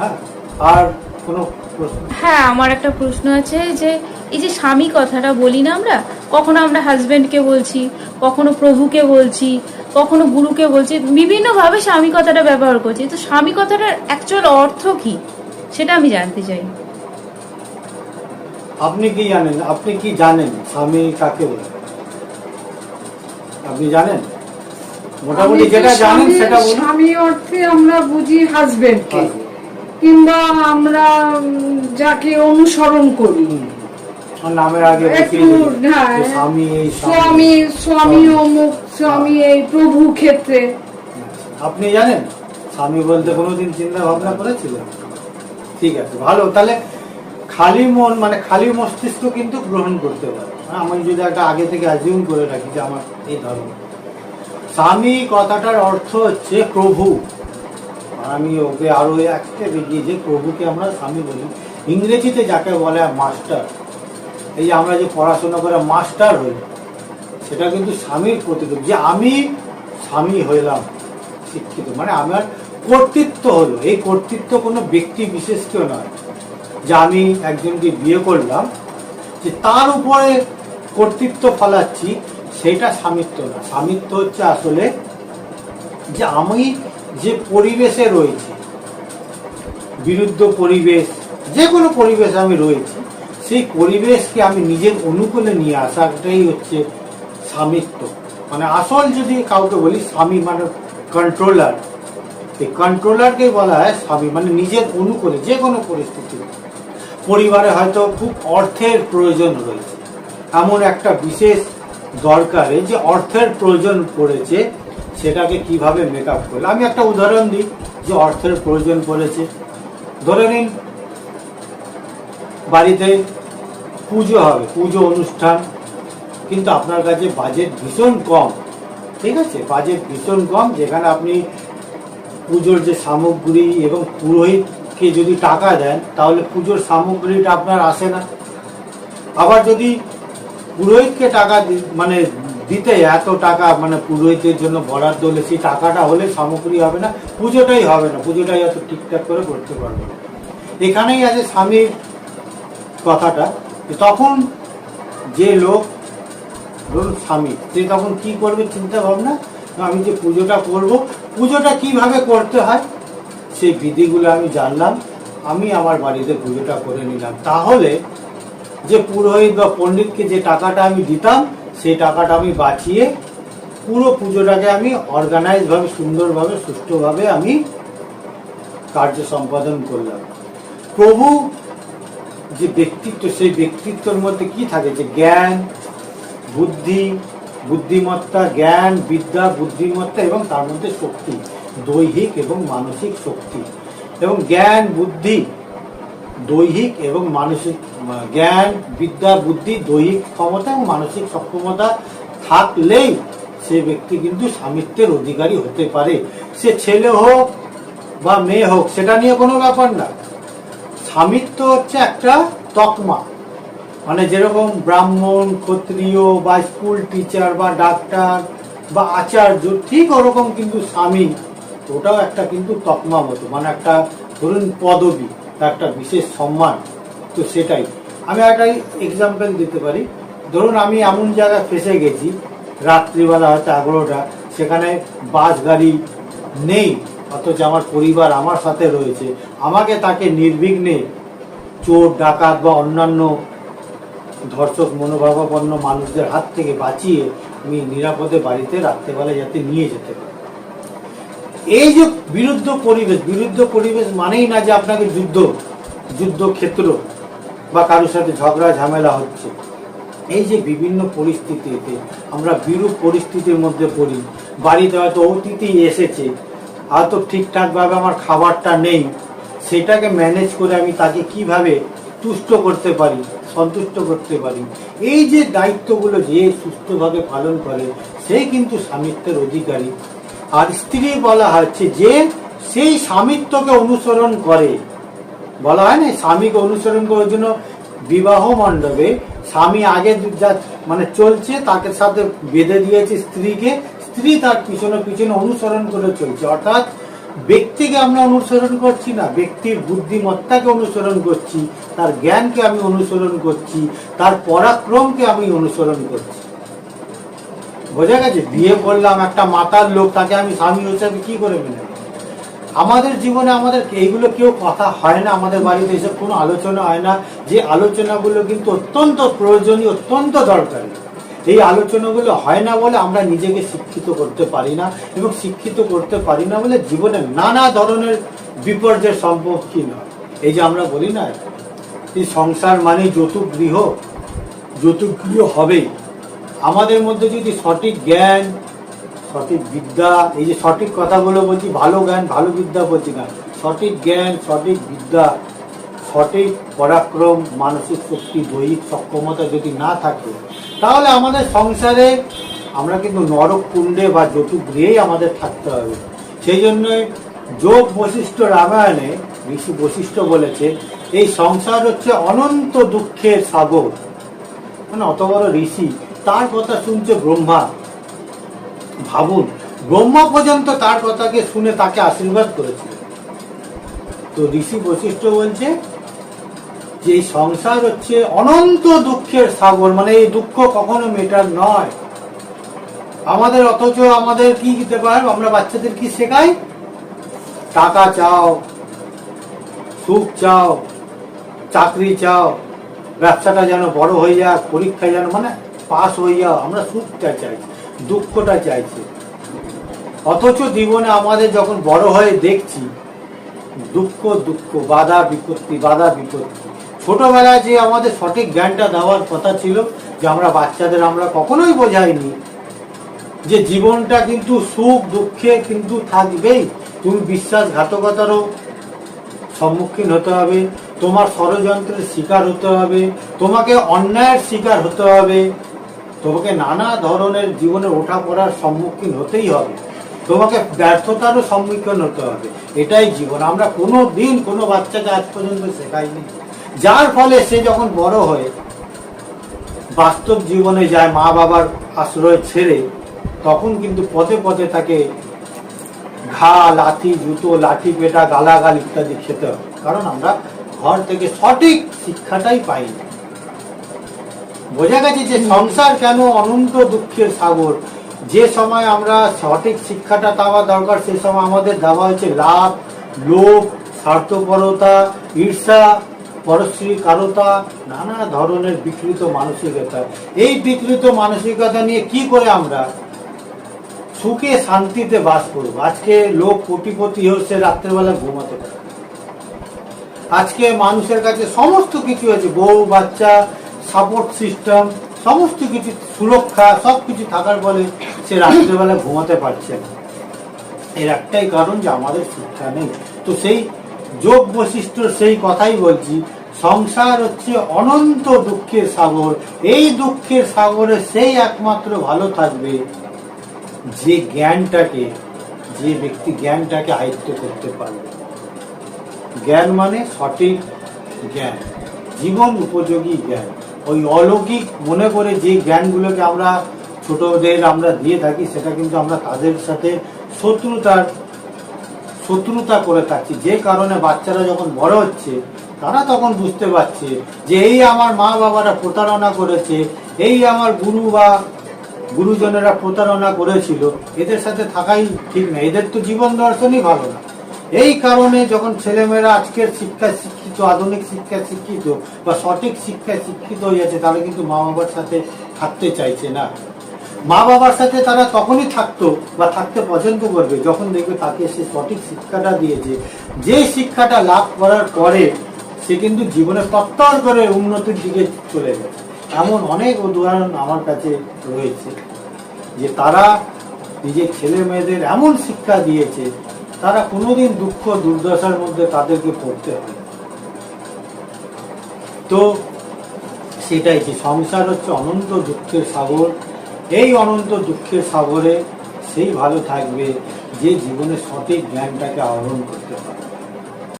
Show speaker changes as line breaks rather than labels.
হ্যাঁ, আর কোনো প্রশ্ন?
হ্যাঁ, আমার একটা প্রশ্ন আছে যে এই যে স্বামী কথাটা বলি না আমরা, কখনো আমরা হাজবেন্ডকে বলছি, কখনো প্রভুকে বলছি, কখনো গুরুকে বলছি, বিভিন্নভাবে স্বামী কথাটা ব্যবহার করছি। তো স্বামী কথাটার অ্যাকচুয়াল অর্থ কি সেটা আমি জানতে চাই।
আপনি কি জানেন? আপনি কি জানেন স্বামী কাকে বলে? আপনি জানেন? মোটামুটি যেটা জানেন সেটা বলুন।
স্বামী অর্থে আমরা বুঝি হাজবেন্ডকে, কিংবা আমরা যাকে অনুসরণ করি,
নামের আগে
একটু
স্বামী, এই
স্বামী, স্বামী অমুক, স্বামী এই প্রভু ক্ষেত্রে।
আপনি জানেন স্বামী বলতে কোনোদিন চিন্তা ভাবনা করেছিলেন? ঠিক আছে, ভালো। তাহলে খালি মন মানে খালি মস্তিষ্ক কিন্তু গ্রহণ করতে পারে। আমি যদি একটা আগে থেকে অ্যাজিউম করে রাখি যে আমার এই ধর্ম, স্বামী কথাটার অর্থ হচ্ছে প্রভু। আমি ওকে আরো একটা এগিয়ে যে প্রভুকে আমরা স্বামী বলি। ইংরেজিতে যাকে বলে মাস্টার, এই যে আমরা যে পড়াশোনা করে মাস্টার হই, সেটা কিন্তু স্বামীর প্রতীক, যে আমি স্বামী হইলাম, শিক্ষিত, মানে আমার কর্তৃত্ব হলো। এই কর্তৃত্ব কোনো ব্যক্তি বিশেষকে নয়, যে আমি একজনকে বিয়ে করলাম যে তার উপরে কর্তৃত্ব ফলাচ্ছি, সেটা স্বামিত্ব না। স্বামিত্ব হচ্ছে আসলে যে আমি যে পরিবেশে রয়েছি, বিরুদ্ধ পরিবেশ, যে কোনো পরিবেশে আমি রয়েছি, সেই পরিবেশকে আমি নিজের অনুকূলে নিয়ে আসাটাই হচ্ছে স্বামিত্ব। মানে আসল যদি কাউকে বলি, স্বামী মানে কন্ট্রোলার। এই কন্ট্রোলারকে বলা হয় স্বামী, মানে নিজের অনুকূলে যে কোনো পরিস্থিতি। পরিবারে হয়তো খুব অর্থের প্রয়োজন রয়েছে, এমন একটা বিশেষ দরকারে যে অর্থের প্রয়োজন পড়েছে, সেটাকে কিভাবে মেকআপ করলে। আমি একটা উদাহরণ দিই যে অর্থের প্রয়োজন পড়েছে। ধরে নিন বাড়িতে পুজো হবে, পুজো অনুষ্ঠান, কিন্তু আপনার কাছে বাজেট ভীষণ কম। ঠিক আছে, বাজেট ভীষণ কম, যেখানে আপনি পুজোর যে সামগ্রী এবং পুরোহিতকে যদি টাকা দেন, তাহলে পুজোর সামগ্রীটা আপনার আসে না। আবার যদি পুরোহিতকে টাকা মানে দিতে এত টাকা মানে পুরোহিতের জন্য বরাদ্দ হলে, সেই টাকাটা হলে সামগ্রী হবে না, পুজোটাই হবে না, পুজোটাই এত ঠিকঠাক করে করতে পারবে না। এখানেই আছে স্বামীর কথাটা। তখন যে লোক ধরুন স্বামী, সে তখন কি করবে চিন্তা ভাবনা, আমি যে পুজোটা করব, পুজোটা কিভাবে করতে হয় সেই বিধিগুলো আমি জানলাম, আমি আমার বাড়িতে পুজোটা করে নিলাম। তাহলে যে পুরোহিত বা পণ্ডিতকে যে টাকাটা আমি দিতাম, সেই টাকাটা আমি বাঁচিয়ে পুরো পুজোটাকে আমি অর্গানাইজ ভাবে, সুন্দরভাবে, সুষ্ঠুভাবে আমি কার্য সম্পাদন করলাম। প্রভু যে ব্যক্তিত্ব, সেই ব্যক্তিত্বের মধ্যে কি থাকে, যে জ্ঞান, বুদ্ধি, বুদ্ধিমত্তা, জ্ঞান, বিদ্যা, বুদ্ধিমত্তা এবং তার মধ্যে শক্তি, দৈহিক এবং মানসিক শক্তি। এবং জ্ঞান, বুদ্ধি, দৈহিক এবং মানসিক, জ্ঞান, বিদ্যা, বুদ্ধি, দৈহিক ক্ষমতা এবং মানসিক সক্ষমতা থাকলেই সে ব্যক্তি কিন্তু স্বামিত্বের অধিকারী হতে পারে। সে ছেলে হোক বা মেয়ে হোক, সেটা নিয়ে কোনো ব্যাপার না। স্বামিত্ব হচ্ছে একটা তকমা, মানে যেরকম ব্রাহ্মণ, ক্ষত্রিয় বা স্কুল টিচার বা ডাক্তার বা আচার্য, ঠিক ওরকম কিন্তু স্বামী, ওটাও একটা কিন্তু তকমা মতো, মানে একটা ধরুন পদবী, তার একটা বিশেষ সম্মান। তো সেটাই আমি একটা এক্সাম্পল দিতে পারি। ধরুন আমি এমন জায়গায় ফেসে গেছি, রাত্রিবেলা হয়তো 11টা, সেখানে বাস গাড়ি নেই, অথচ আমার পরিবার আমার সাথে রয়েছে, আমাকে তাকে নির্বিঘ্নে চোর, ডাকাত বা অন্যান্য ধর্ষক মনোভাবাপন্ন মানুষদের হাত থেকে বাঁচিয়ে আমি নিরাপদে বাড়িতে রাত্রেবেলা যাতে নিয়ে যেতে পারি। এই যে বিরুদ্ধ পরিবেশ, বিরুদ্ধ পরিবেশ মানেই না যে আপনাকে যুদ্ধক্ষেত্র বা কারোর সাথে ঝগড়া ঝামেলা হচ্ছে। এই যে বিভিন্ন পরিস্থিতিতে আমরা বিরূপ পরিস্থিতির মধ্যে পড়ি, বাড়িতে হয়তো অতিথি এসেছে, হয়তো ঠিকঠাকভাবে আমার খাবারটা নেই, সেটাকে ম্যানেজ করে আমি তাকে কিভাবে তুষ্ট করতে পারি, সন্তুষ্ট করতে পারি, এই যে দায়িত্বগুলো যে সুস্থভাবে পালন করে, সেই কিন্তু স্বামিত্বের অধিকারী। আর স্ত্রী বলা হচ্ছে যে সেই স্বামিত্বকে অনুসরণ করে, বলা হয় না স্বামীকে অনুসরণ করার জন্য বিবাহ মণ্ডপে স্বামী আগে যা মানে চলছে, তাকে সাথে বেঁধে দিয়েছে স্ত্রীকে, স্ত্রী তার পিছনে পিছনে অনুসরণ করে চলছে। অর্থাৎ ব্যক্তিকে আমরা অনুসরণ করছি না, ব্যক্তির বুদ্ধিমত্তাকে অনুসরণ করছি, তার জ্ঞানকে আমি অনুসরণ করছি, তার পরাক্রমকে আমি অনুসরণ করছি। বোঝা গেছে? বিয়ে করলাম একটা মাতার লোক, তাকে আমি স্বামী হিসাবে কি করে মেনে নেব? আমাদের জীবনে আমাদের এইগুলো কেউ কথা হয় না, আমাদের বাড়িতে এসব কোনো আলোচনা হয় না, যে আলোচনাগুলো কিন্তু অত্যন্ত প্রয়োজনীয়, অত্যন্ত দরকারি। এই আলোচনাগুলো হয় না বলে আমরা নিজেকে শিক্ষিত করতে পারি না, এবং শিক্ষিত করতে পারি না বলে জীবনে নানা ধরনের বিপর্যয়ের সম্মুখীন হয়। এই যে আমরা বলি না, এই সংসার মানে যৌতুক গৃহ, যৌতুক গৃহ হবেই। আমাদের মধ্যে যদি সঠিক জ্ঞান, সঠিক বিদ্যা, এই যে সঠিক কথাগুলো বলছি, ভালো জ্ঞান ভালো বিদ্যা বলছি না, সঠিক জ্ঞান, সঠিক বিদ্যা, সঠিক পরাক্রম, মানসিক শক্তি, দৈহিক সক্ষমতা যদি না থাকে, তাহলে আমাদের সংসারে আমরা কিন্তু নরক কুণ্ডে বা যৌতুক গৃহেই আমাদের থাকতে হবে। সেই জন্য যোগ বশিষ্ঠ রামায়ণে ঋষি বশিষ্ঠ বলেছে, এই সংসার হচ্ছে অনন্ত দুঃখের সাগর। মানে অত বড় ঋষি, তার কথা শুনছে ব্রহ্মা। ভাবুন, ব্রহ্মা পর্যন্ত তার কথাকে শুনে তাকে আশীর্বাদ করেছিল। তো ঋষি বশিষ্ঠ বলছে যে এই সংসার হচ্ছে অনন্ত দুঃখের সাগর, মানে এই দুঃখ কখনো মেটার নয় আমাদের। অথচ আমাদের কি দিতে পারবো? আমরা বাচ্চাদের কি শেখাই? টাকা চাও, সুখ চাও, চাকরি চাও, ব্যবসাটা যেন বড় হয়ে যাক, পরীক্ষা যেন মানে পাস হয়ে যাও, আমরা সুখটা চাইছি, দুঃখটা চাইছি। অথচ জীবনে আমাদের যখন বড় হয়ে দেখছি দুঃখ দুঃখ, বাধা বিপত্তি, বাধা বিপত্তি। ছোটবেলায় যে আমাদের সঠিক জ্ঞানটা দেওয়ার কথা ছিল, যে আমরা বাচ্চাদের আমরা কখনোই বোঝাইনি যে জীবনটা কিন্তু সুখ দুঃখে কিন্তু থাকবেই। তুমি বিশ্বাসঘাতকতারও সম্মুখীন হতে হবে, তোমার ষড়যন্ত্রের শিকার হতে হবে, তোমাকে অন্যায়ের শিকার হতে হবে, তোমাকে নানা ধরনের জীবনে ওঠা পড়ার সম্মুখীন হতেই হবে, তোমাকে ব্যর্থতারও সম্মুখীন হতে হবে। এটাই জীবন। আমরা কোনো দিন কোনো বাচ্চাকে আজ পর্যন্ত শেখাইনি, যার ফলে সে যখন বড় হয়ে বাস্তব জীবনে যায়, মা বাবার আশ্রয় ছেড়ে, তখন কিন্তু পথে পথে তাকে ঘা, লাথি, জুতো, লাঠি পেটা, গালাগাল ইত্যাদি খেতে হবে। কারণ আমরা ঘর থেকে সঠিক শিক্ষাটাই পাইনি। বোঝা গেছে যে সংসার কেন অনন্ত দুঃখের সাগর। যে সময় আমরা সঠিক শিক্ষাটা দেওয়া দরকার, সে সময় আমাদের দেওয়া হয়েছে লাভ, লোভ, স্বার্থপরতা, ঈর্ষা, পরশ্রীকারতা, নানা ধরনের বিকৃত মানসিকতা। এই বিকৃত মানসিকতা নিয়ে কি করে আমরা সুখে শান্তিতে বাস করবো? আজকে লোক কোটিপতি হচ্ছে, রাত্রেবেলা ঘুমাতে পারে। আজকে মানুষের কাছে সমস্ত কিছু আছে, বউ বাচ্চা, সাপোর্ট সিস্টেম, সমস্ত কিছু, সুরক্ষা, সবকিছু থাকার ফলে সে রাত্রেবেলা ঘুমাতে পারছে না। এর একটাই কারণ যে আমাদের শিক্ষা নেই। তো সেই যোগ বশিষ্ঠর সেই কথাই বলছি, সংসার হচ্ছে অনন্ত দুঃখের সাগর। এই দুঃখের সাগরে সেই একমাত্র ভালো থাকবে যে জ্ঞানটাকে, যে ব্যক্তি জ্ঞানটাকে আয়ত্ত করতে পারবে। জ্ঞান মানে সঠিক জ্ঞান, জীবন উপযোগী জ্ঞান। ওই অলৌকিক মনে করে যে জ্ঞানগুলোকে আমরা ছোটদের আমরা দিয়ে থাকি, সেটা কিন্তু আমরা তাদের সাথে শত্রুতা করে থাকছি। যে কারণে বাচ্চারা যখন বড় হচ্ছে, তারা তখন বুঝতে পারছে যে এই আমার মা বাবারা প্রতারণা করেছে, এই আমার গুরু বা গুরুজনেরা প্রতারণা করেছিল, এদের সাথে থাকাই ঠিক না, এদের তো জীবন দর্শনই ভালো না। এই কারণে যখন ছেলেমেয়েরা আজকের শিক্ষায় শিক্ষিত, আধুনিক শিক্ষায় শিক্ষিত বা সঠিক শিক্ষায় শিক্ষিত হয়ে যাচ্ছে, তারা কিন্তু মা বাবার সাথে থাকতে চাইছে না। মা বাবার সাথে তারা তখনই থাকতো বা থাকতে পছন্দ করবে যখন দেখবে তাকে সে সঠিক শিক্ষাটা দিয়েছে। যে শিক্ষাটা লাভ করার পরে সে কিন্তু জীবনে তত্তর করে উন্নতির দিকে চলে গেছে। এমন অনেক উদাহরণ আমার কাছে রয়েছে যে তারা নিজের ছেলে মেয়েদের এমন শিক্ষা দিয়েছে, তারা কোনোদিন দুঃখ দুর্দশার মধ্যে তাদেরকে পড়তে হয়। তো সেটাই যে সংসার হচ্ছে অনন্ত দুঃখের সাগর। এই অনন্ত দুঃখের সাগরে সেই ভালো থাকবে যে জীবনের সঠিক জ্ঞানটাকে আহরণ করতে পারে।